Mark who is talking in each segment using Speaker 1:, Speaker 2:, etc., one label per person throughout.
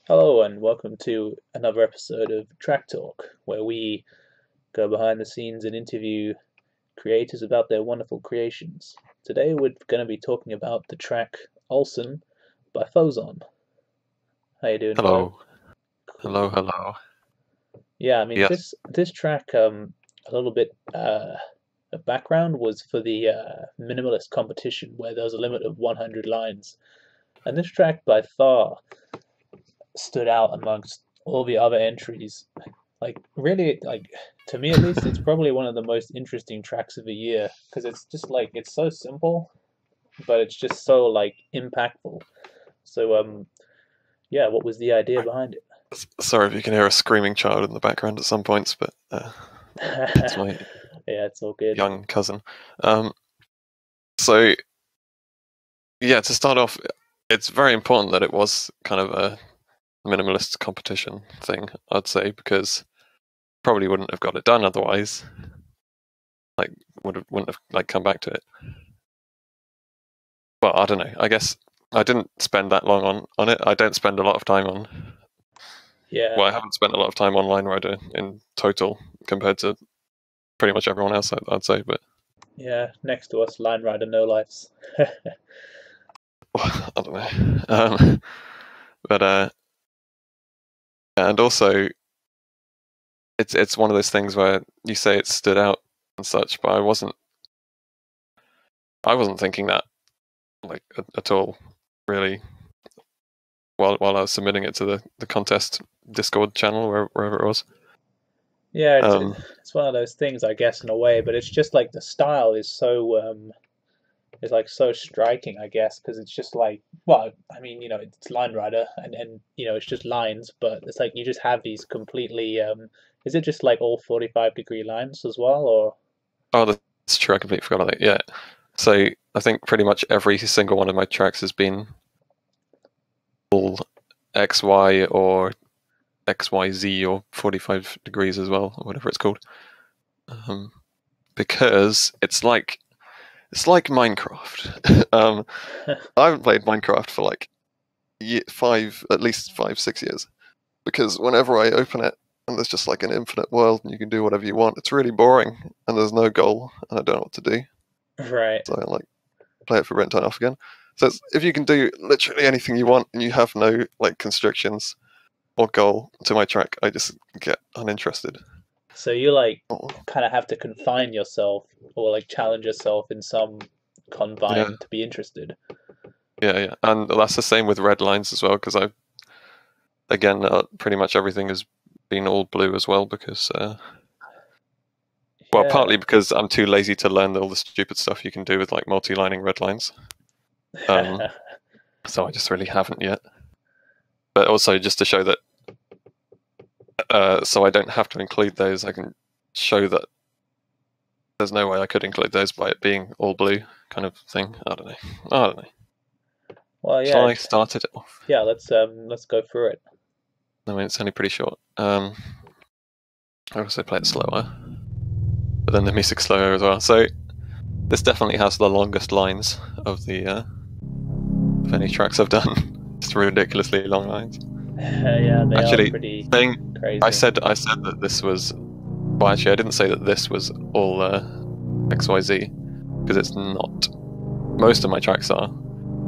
Speaker 1: Hello and welcome to another episode of Track Talk, where we go behind the scenes and interview creators about their wonderful creations. Today we're going to be talking about the track Olsen by Fozon. How you doing, Fo?
Speaker 2: Hello, hello,
Speaker 1: Cool.
Speaker 2: hello.
Speaker 1: Yeah, I mean
Speaker 2: Yes,
Speaker 1: this track a little bit of background was for the minimalist competition where there was a limit of 100 lines. And this track by far stood out amongst all the other entries. Like really, like to me at least, it's probably one of the most interesting tracks of the year because it's just like it's so simple, but it's just so like impactful. So yeah, what was the idea behind
Speaker 2: sorry if you can hear a screaming child in the background at some points, but it's
Speaker 1: it?
Speaker 2: my
Speaker 1: Yeah, it's all good.
Speaker 2: young cousin. Um, so, yeah, to start off, it's very important that it was kind of a minimalist competition thing, I'd say, because probably wouldn't have got it done otherwise. Like, wouldn't have like come back to it. But I don't know. I guess I didn't spend that long on it. I don't spend a lot of time on.
Speaker 1: Yeah,
Speaker 2: Well, I haven't spent a lot of time on Line Rider in total compared to pretty much everyone else, I'd say. But
Speaker 1: yeah. Next to us, Line Rider No Lives.
Speaker 2: I don't know. But and also it's one of those things where you say it stood out and such, but I wasn't thinking that like at all, really. While I was submitting it to the contest Discord channel, wherever it was.
Speaker 1: Yeah,
Speaker 2: Um,
Speaker 1: it's one of those things, I guess, in a way, but it's just like the style is so is like so striking, I guess, because it's just like, well, I mean, it's line rider and it's just lines, but it's like you just have these completely is it just like all 45-degree lines as well, or
Speaker 2: oh, that's true. I completely forgot about that. Yeah. So I think pretty much every single one of my tracks has been all XY or XYZ or 45 degrees as well, or whatever it's called. Um, because it's like Minecraft. I haven't played Minecraft for like at least 5, 6 years. Because whenever I open it and there's just like an infinite world and you can do whatever you want, it's really boring and there's no goal and I don't know what to do.
Speaker 1: right.
Speaker 2: So I like play it for rent and off again. So if you can do literally anything you want and you have no like constrictions or goal to my track, I just get uninterested.
Speaker 1: So you like
Speaker 2: Oh,
Speaker 1: kind of have to confine yourself or like challenge yourself in some
Speaker 2: yeah,
Speaker 1: confine to be interested.
Speaker 2: yeah. And that's the same with red lines as well, because again, pretty much everything has been all blue as well because, well,
Speaker 1: Yeah.
Speaker 2: partly because I'm too lazy to learn all the stupid stuff you can do with like multi-lining red lines. So I just really haven't yet. But also just to show that, so I don't have to include those, I can show that there's no way I could include those by it being all blue kind of thing. I don't know.
Speaker 1: Well,
Speaker 2: Shall
Speaker 1: yeah,
Speaker 2: I start it off?
Speaker 1: yeah. Let's go through it.
Speaker 2: I mean, it's only pretty short. I also play it slower, but then the music's slower as well. So this definitely has the longest lines of any tracks I've done. It's ridiculously long lines.
Speaker 1: Yeah, they are
Speaker 2: Actually,
Speaker 1: pretty
Speaker 2: thing I
Speaker 1: crazy.
Speaker 2: said I said that this was. Well, actually, I didn't say that this was all XYZ because it's not. Most of my tracks are.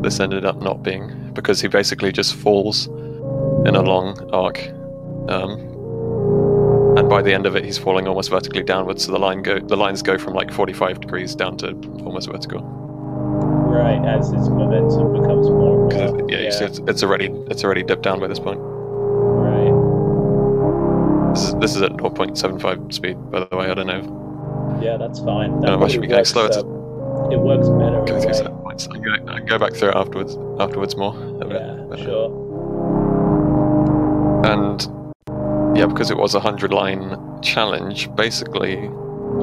Speaker 2: This ended up not being because he basically just falls in a long arc, and by the end of it, he's falling almost vertically downwards. So the lines go from like 45 degrees down to almost vertical.
Speaker 1: Right, as his momentum becomes more and more.
Speaker 2: Yeah, you see,
Speaker 1: Yeah,
Speaker 2: it's already dipped down by this point.
Speaker 1: right.
Speaker 2: This is at 0.75 speed, by the way. I don't know.
Speaker 1: Yeah, that's fine.
Speaker 2: I
Speaker 1: That
Speaker 2: I
Speaker 1: probably
Speaker 2: should be going
Speaker 1: works.
Speaker 2: slower to
Speaker 1: It works better in
Speaker 2: go
Speaker 1: a
Speaker 2: through
Speaker 1: way.
Speaker 2: certain points. I can go back through it afterwards more a bit.
Speaker 1: Yeah,
Speaker 2: But,
Speaker 1: sure.
Speaker 2: and yeah, because it was a 100-line challenge, basically, I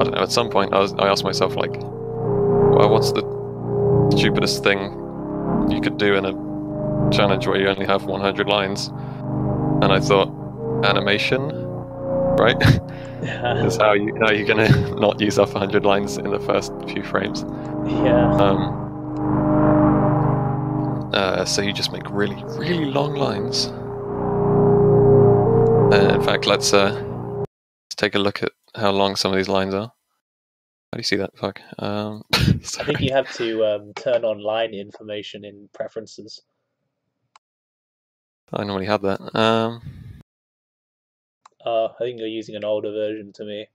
Speaker 2: don't know. At some point, I asked myself like, well, what's the stupidest thing you could do in a challenge where you only have 100 lines? And I thought, animation, right? Is how you're gonna not use up 100 lines in the first few frames.
Speaker 1: Yeah,
Speaker 2: So you just make really, really long lines, In fact, let's take a look at how long some of these lines are. How do you see that? Fuck.
Speaker 1: I think you have to turn on line information in preferences.
Speaker 2: I normally have that.
Speaker 1: I think you're using an older version to me.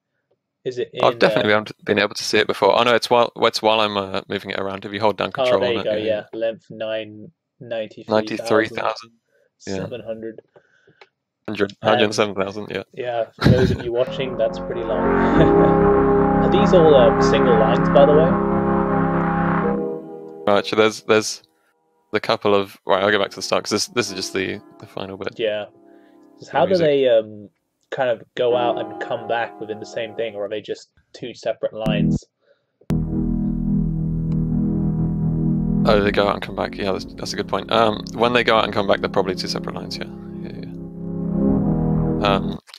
Speaker 1: Is it
Speaker 2: I've
Speaker 1: in?
Speaker 2: definitely been able to see it before. Oh no, it's while I'm moving it around. If you hold down
Speaker 1: Oh,
Speaker 2: control
Speaker 1: there
Speaker 2: on
Speaker 1: you
Speaker 2: it,
Speaker 1: go.
Speaker 2: yeah.
Speaker 1: Yeah, length 93,700.
Speaker 2: 93,000. Yeah. 107,000. Yeah.
Speaker 1: Yeah, for those of you watching, that's pretty long. Are these all single lines, by the way?
Speaker 2: Right. So there's the couple of right. I'll go back to the start because this is just the final bit.
Speaker 1: Yeah. Just
Speaker 2: The
Speaker 1: how do
Speaker 2: music.
Speaker 1: they kind of go out and come back within the same thing, or are they just two separate lines?
Speaker 2: Oh, they go out and come back. Yeah, that's a good point. When they go out and come back, they're probably two separate lines. Yeah.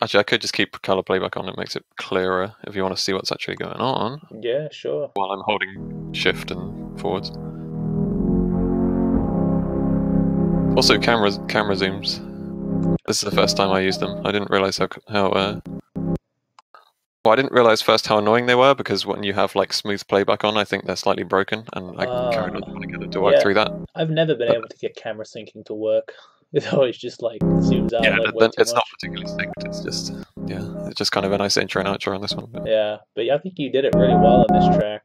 Speaker 2: Actually, I could just keep color playback on. It makes it clearer if you want to see what's actually going on.
Speaker 1: Yeah, sure.
Speaker 2: While I'm holding shift and forwards. Also, camera zooms. This is the first time I used them. I didn't realize well, I didn't realize first how annoying they were because when you have like smooth playback on, I think they're slightly broken, and I carried on trying to get it to work through that.
Speaker 1: I've never been able to get camera syncing to work. It always just like zooms out like way too
Speaker 2: it's
Speaker 1: much.
Speaker 2: not particularly synced. It's just it's just kind of a nice intro and outro on this one. But...
Speaker 1: Yeah, but I think you did it really well on this track.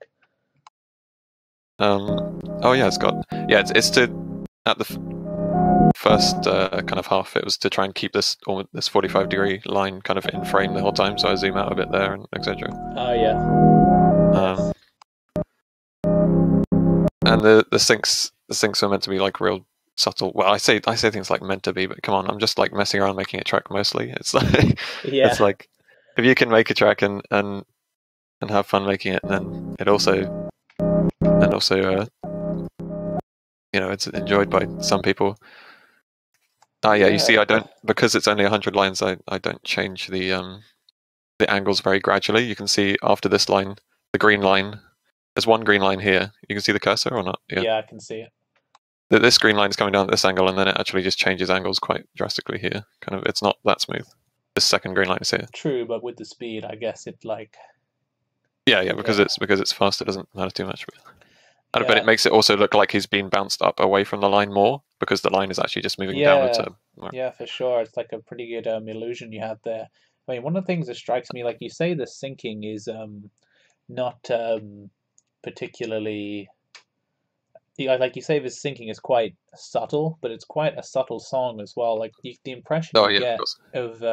Speaker 2: Oh yeah, it's to at the first kind of half. It was to try and keep this 45-degree line kind of in frame the whole time, so I zoom out a bit there and etc.
Speaker 1: Oh yeah.
Speaker 2: And the syncs are meant to be like real subtle. Well, I say things like meant to be, but come on, I'm just like messing around making a track mostly. It's like it's like if you can make a track and have fun making it, then it also it's enjoyed by some people. You see, I don't, because it's only 100 lines. I don't change the angles very gradually. You can see after this line, the green line. There's one green line here. You can see the cursor or not?
Speaker 1: Yeah, I can see it.
Speaker 2: This green line is coming down at this angle, and then it actually just changes angles quite drastically here. Kind of, it's not that smooth. This second green line is here.
Speaker 1: True, but with the speed, I guess it like.
Speaker 2: Yeah, because it's fast. It doesn't matter too much. But it makes it also look like he's been bounced up away from the line more because the line is actually just moving downwards.
Speaker 1: Yeah, for sure. It's like a pretty good illusion you have there. I mean, one of the things that strikes me, like you say, the syncing is not particularly. Like you say, the syncing is quite subtle, but it's quite a subtle song as well. Like the impression you get of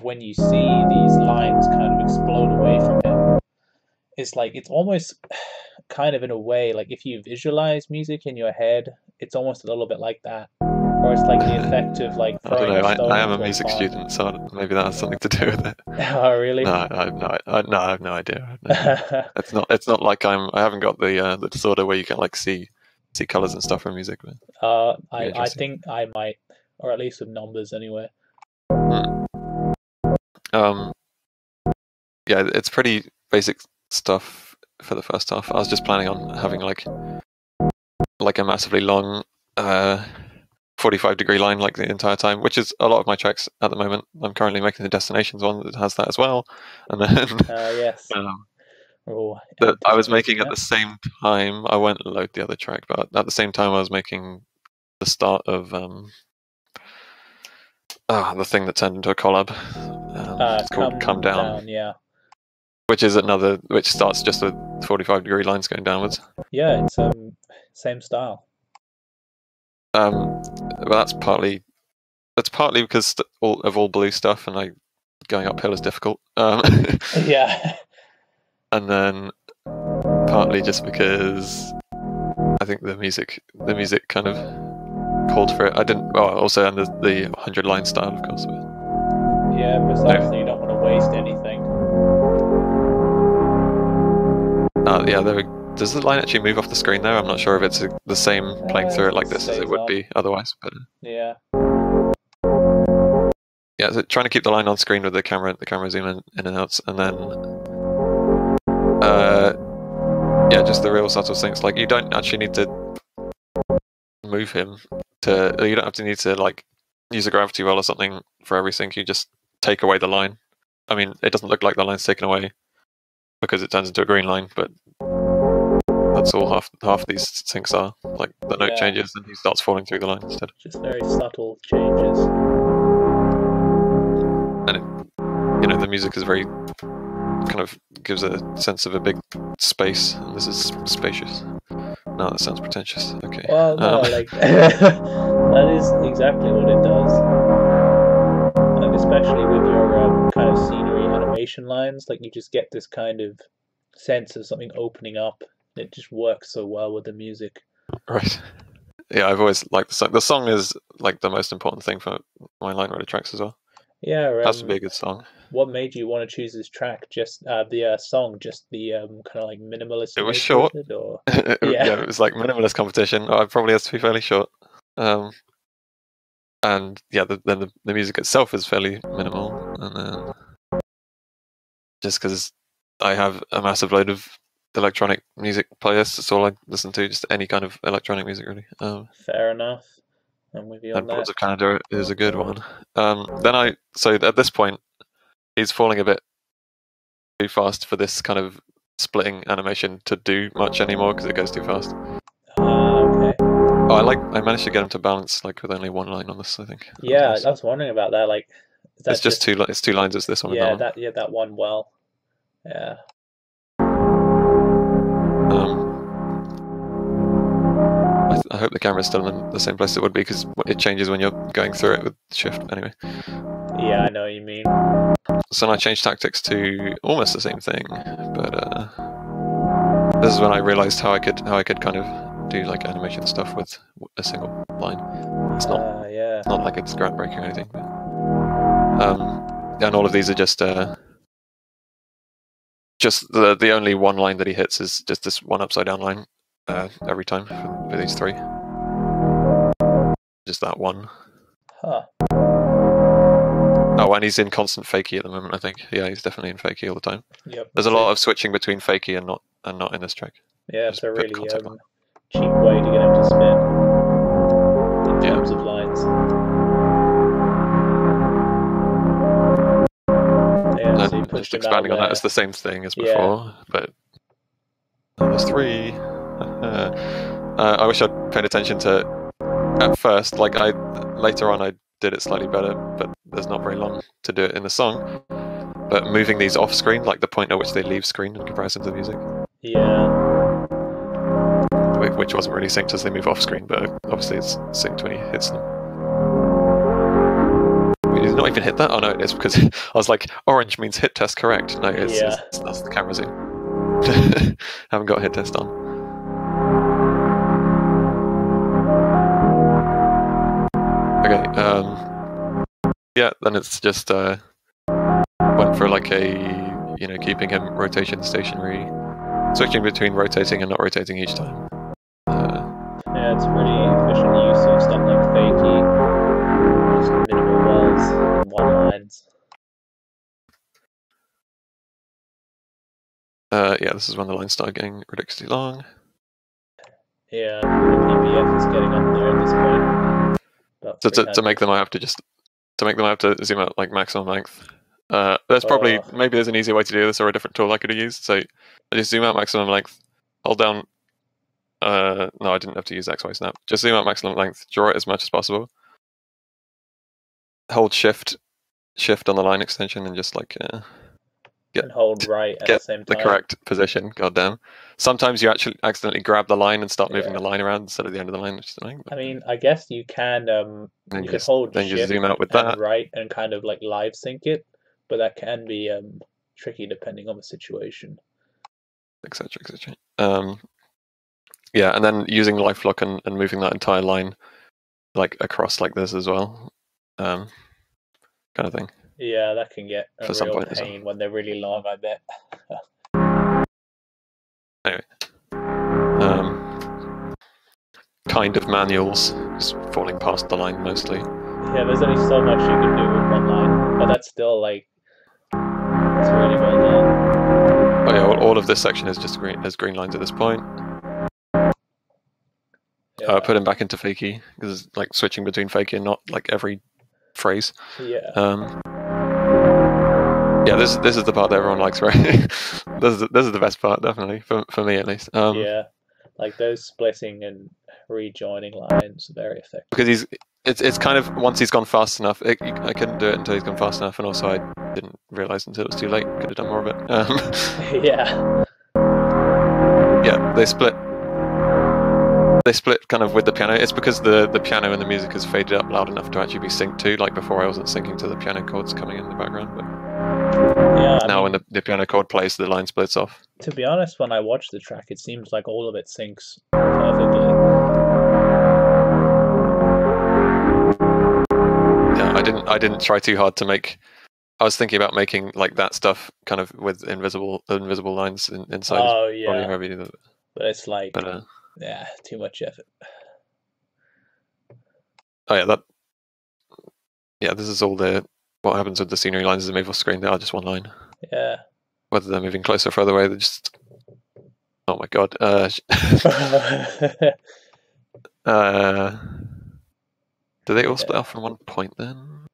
Speaker 1: when you see these lines kind of explode away from him. It's like it's almost kind of in a way like if you visualize music in your head, it's almost a little bit like that, or it's like the effect of like throwing a stone.
Speaker 2: I am a music student, so maybe that has something to do with it.
Speaker 1: Oh really?
Speaker 2: No, I have no idea. It's not like I haven't got the disorder where you can like see colors and stuff from music.
Speaker 1: But I think I might, or at least with numbers anyway.
Speaker 2: It's pretty basic stuff for the first half. I was just planning on having like a massively long 45-degree line like the entire time, which is a lot of my tracks at the moment. I'm currently making the Destinations one that has that as well, and then
Speaker 1: yes.
Speaker 2: that I was making at the same time. I won't load the other track, but at the same time I was making the start of the thing that turned into a collab. It's called Come Down.
Speaker 1: Yeah.
Speaker 2: Which starts just with 45-degree lines going downwards.
Speaker 1: Yeah, it's same style.
Speaker 2: But that's partly because all blue stuff, and going uphill is difficult.
Speaker 1: Yeah.
Speaker 2: And then partly just because I think the music kind of called for it. I didn't. Well, also and the 100-line style, of course.
Speaker 1: Yeah, precisely. You don't want to waste anything.
Speaker 2: Does the line actually move off the screen there? I'm not sure if it's the same playing through it like this as it would be otherwise. But
Speaker 1: yeah.
Speaker 2: Yeah, so trying to keep the line on screen with the camera zoom in and out, and then just the real subtle things. Like you don't actually need to move him you don't have to need to like use a gravity well or something for every sync, you just take away the line. I mean, it doesn't look like the line's taken away because it turns into a green line, but that's all half these syncs are. Like the note changes and he starts falling through the line instead.
Speaker 1: Just very subtle changes.
Speaker 2: And the music is very kind of gives a sense of a big space, and this is spacious. No, that sounds pretentious. Okay.
Speaker 1: Well, no, like that is exactly what it does. Like especially with your kind of scenery animation lines, like you just get this kind of sense of something opening up. It just works so well with the music.
Speaker 2: Right. Yeah, I've always liked the song. The song is like the most important thing for my line rider tracks as well.
Speaker 1: Yeah,
Speaker 2: It has to be a good song.
Speaker 1: What made you want to choose this track? Just the song, just the kind of like minimalist.
Speaker 2: It was short.
Speaker 1: Or...
Speaker 2: yeah, it was like minimalist competition. It probably has to be fairly short. And yeah, the music itself is fairly minimal, and then just because I have a massive load of electronic music playlists, that's all I listen to, just any kind of electronic music really.
Speaker 1: Fair enough. I'm with you on
Speaker 2: and
Speaker 1: that.
Speaker 2: Broads of Canada is a good one. So at this point, he's falling a bit too fast for this kind of splitting animation to do much anymore because it goes too fast.
Speaker 1: Okay.
Speaker 2: Oh, I managed to get him to balance like with only one line on this, I think.
Speaker 1: Yeah, I was wondering about that. Like,
Speaker 2: it's just two. It's two lines. It's this one.
Speaker 1: Yeah,
Speaker 2: and that
Speaker 1: one. That one. Well, yeah.
Speaker 2: I hope the camera's still in the same place it would be because it changes when you're going through it with shift. Anyway.
Speaker 1: Yeah, I know what you mean.
Speaker 2: So I changed tactics to almost the same thing, but this is when I realized how I could kind of do like animation stuff with a single line. It's not it's not like it's groundbreaking or anything. But, and all of these are just the only one line that he hits is just this one upside down line every time for these three. Just that one.
Speaker 1: Huh.
Speaker 2: Oh, and he's in constant fakie at the moment, I think. Yeah, he's definitely in fakie all the time.
Speaker 1: Yep.
Speaker 2: There's a lot of switching between fakie and not in this track.
Speaker 1: Yeah, it's a really cheap way to get him to spin in terms of lines. Yeah, so
Speaker 2: just expanding on that, it's the same thing as before, but there's three. I wish I'd paid attention to at first. Like later on, I did it slightly better, but there's not very long to do it in the song. But moving these off screen, like the point at which they leave screen in comparison to the music.
Speaker 1: Yeah.
Speaker 2: Which wasn't really synced as they move off screen, but obviously it's synced when he hits them. He did not even hit that? Oh no, it is because I was like, orange means hit test correct. No, that's the camera zoom. Haven't got hit test on. Okay, yeah, then it's just went for like a, keeping him rotation stationary, switching between rotating and not rotating each time.
Speaker 1: Yeah, it's pretty efficient use of stuff like fakie, just minimal wells and one lines.
Speaker 2: Yeah, this is when the lines start getting ridiculously long.
Speaker 1: Yeah, the PBF is getting up there at this point.
Speaker 2: So to make them, I have to zoom out like maximum length. There's probably maybe there's an easier way to do this or a different tool I could have used. So I just zoom out maximum length, hold down. No, I didn't have to use XY snap. Just zoom out maximum length, draw it as much as possible. Hold shift on the line extension, and just like
Speaker 1: and hold right at the same time.
Speaker 2: The correct position. Goddamn. Sometimes you actually accidentally grab the line and start moving the line around instead of the end of the line, which is annoying.
Speaker 1: I mean, I guess you can you could hold
Speaker 2: then
Speaker 1: shift
Speaker 2: just zoom out with
Speaker 1: and
Speaker 2: that
Speaker 1: right and kind of like live sync it, but that can be tricky depending on the situation.
Speaker 2: Etc. Yeah, and then using life lock and moving that entire line like across like this as well, kind of thing.
Speaker 1: Yeah, that can get a real pain when they're really long, I bet.
Speaker 2: Anyway, kind of manuals, just falling past the line mostly.
Speaker 1: Yeah, there's only so much you can do with one line, but that's still like it's really well done.
Speaker 2: Oh yeah, all of this section is just green lines at this point. I put him back into fakie because it's like switching between fakie and not like every phrase.
Speaker 1: Yeah.
Speaker 2: Yeah, this is the part that everyone likes, right? This is the best part, definitely for me at least.
Speaker 1: Yeah. Like those splitting and rejoining lines are very effective.
Speaker 2: Because it's kind of once he's gone fast enough. I couldn't do it until he's gone fast enough, and also I didn't realize until it was too late. Could have done more of it.
Speaker 1: Yeah.
Speaker 2: Yeah, they split. They split kind of with the piano. It's because the piano and the music is faded up loud enough to actually be synced to. Like before, I wasn't syncing to the piano chords coming in the background, but
Speaker 1: Yeah.
Speaker 2: now when the piano chord plays, the line splits off.
Speaker 1: To be honest, when I watch the track, it seems like all of it syncs perfectly.
Speaker 2: Yeah, I didn't try too hard to make. I was thinking about making like that stuff kind of with invisible lines inside.
Speaker 1: Oh yeah. But it's like, yeah, too much effort.
Speaker 2: Oh yeah, this is all what happens with the scenery lines is move off screen. They are just one line.
Speaker 1: Yeah.
Speaker 2: Whether they're moving closer or further away, they're just. Oh my god. Do they all split off from one point then?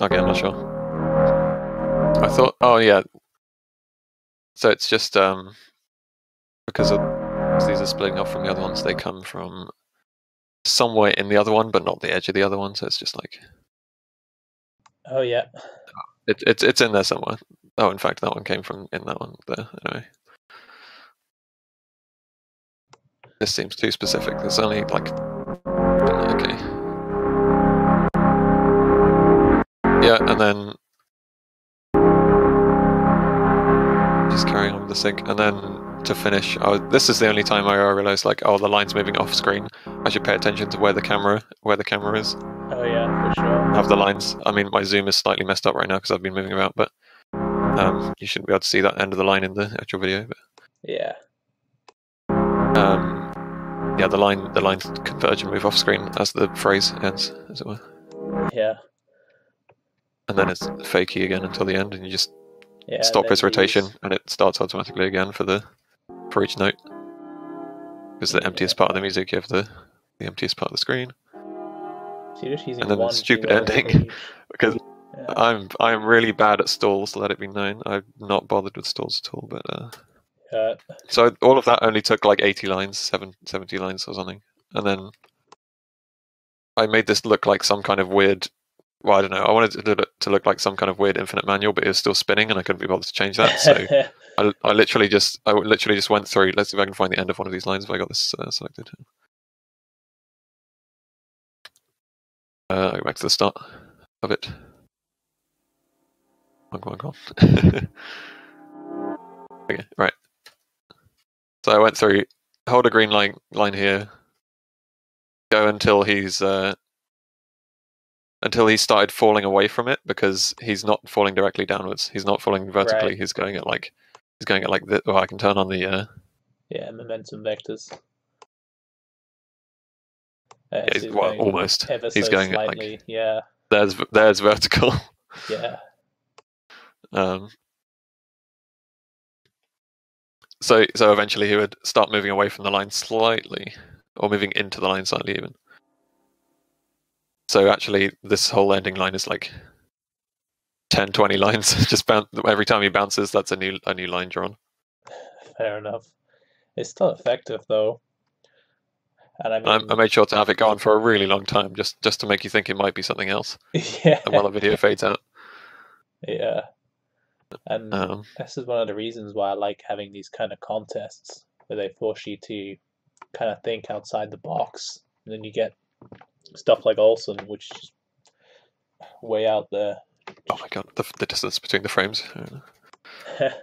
Speaker 2: Okay, I'm not sure. I thought. Oh yeah. So it's just because these are splitting off from the other ones. They come from somewhere in the other one, but not the edge of the other one. So it's just like.
Speaker 1: Oh yeah.
Speaker 2: It's in there somewhere. Oh, in fact, that one came from in that one there. Anyway, this seems too specific. There's only like. Okay. Yeah, and then just carrying on with the sync, and then to finish, this is the only time I realized like, oh, the line's moving off screen. I should pay attention to where the camera is.
Speaker 1: Oh yeah, for sure.
Speaker 2: Have the lines. I mean, my zoom is slightly messed up right now because I've been moving about, but you shouldn't be able to see that end of the line in the actual video. But,
Speaker 1: yeah.
Speaker 2: Yeah, the lines converge and move off screen as the phrase ends, as it were.
Speaker 1: Yeah.
Speaker 2: And then it's fakey again until the end, and you just stop its rotation, and it starts automatically again for each note. Because the emptiest part of the music, you have the emptiest part of the screen.
Speaker 1: So you're just using
Speaker 2: and then the stupid ending, because I'm really bad at stalls. Let it be known, I'm not bothered with stalls at all. But so all of that only took like 80 lines, 70 lines or something, and then I made this look like some kind of weird. Well, I don't know. I wanted it to look like some kind of weird infinite manual, but it was still spinning, and I couldn't be bothered to change that. So I literally just went through. Let's see if I can find the end of one of these lines if I got this selected. I'll go back to the start of it. Come on. Okay, right. So I went through. Hold a green line here. Go until he started falling away from it, because he's not falling directly downwards. He's not falling vertically. Right. He's going at like this. Oh, I can turn on the
Speaker 1: momentum vectors.
Speaker 2: Yeah, almost. He's going
Speaker 1: slightly,
Speaker 2: at like there's vertical.
Speaker 1: Yeah.
Speaker 2: So eventually he would start moving away from the line slightly, or moving into the line slightly even. So actually, this whole ending line is like 10, 20 lines. Just every time he bounces, that's a new line drawn.
Speaker 1: Fair enough. It's still effective though. And I mean,
Speaker 2: I made sure to have it go on for a really long time, just to make you think it might be something else.
Speaker 1: Yeah.
Speaker 2: And while the video fades out.
Speaker 1: Yeah. And this is one of the reasons why I like having these kind of contests where they force you to kind of think outside the box, and then you get stuff like Olsen, which is way out there.
Speaker 2: Oh my god, the distance between the frames. Okay.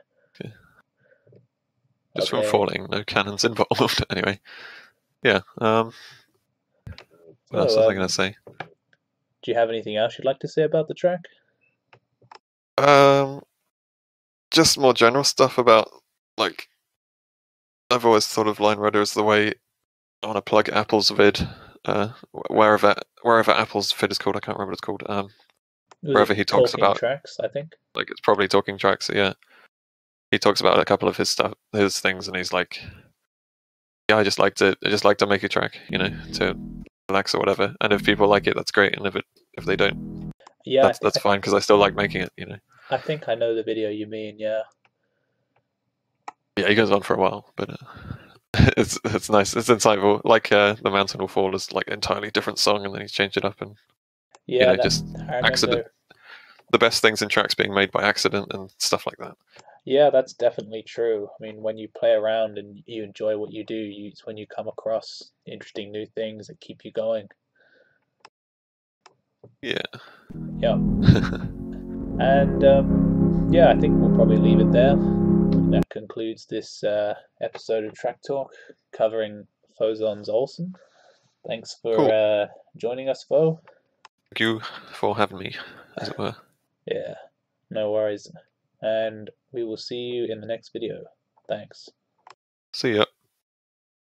Speaker 2: Just from falling, no cannons involved. Anyway, yeah. What else was I going to say?
Speaker 1: Do you have anything else you'd like to say about the track?
Speaker 2: Just more general stuff about, like, I've always thought of Line Rudder as the way I want to plug Apple's vid, wherever Apple's vid is called. I can't remember what it's called. Wherever he talks about
Speaker 1: tracks, I think.
Speaker 2: Like, it's probably Talking Tracks. Yeah, he talks about a couple of his things, and he's like, "Yeah, I just like to make a track, to relax or whatever. And if people like it, that's great. And if they don't,
Speaker 1: Yeah,
Speaker 2: that's fine because I still like making it.
Speaker 1: I think I know the video you mean. Yeah.
Speaker 2: Yeah, he goes on for a while, but it's nice. It's insightful. Like The Mountain Will Fall is like an entirely different song, and then he's changed it up, and
Speaker 1: Yeah, that
Speaker 2: just
Speaker 1: I
Speaker 2: accident.
Speaker 1: remember.
Speaker 2: The best things in tracks being made by accident and stuff like that.
Speaker 1: Yeah, that's definitely true. I mean, when you play around and you enjoy what you do, it's when you come across interesting new things that keep you going.
Speaker 2: Yeah.
Speaker 1: Yeah. And yeah, I think we'll probably leave it there. That concludes this episode of Track Talk covering Fozon's Olsen. Thanks for
Speaker 2: Cool.
Speaker 1: joining us, Fo.
Speaker 2: Thank you for having me, as it were.
Speaker 1: Yeah, no worries. And we will see you in the next video. Thanks.
Speaker 2: See ya.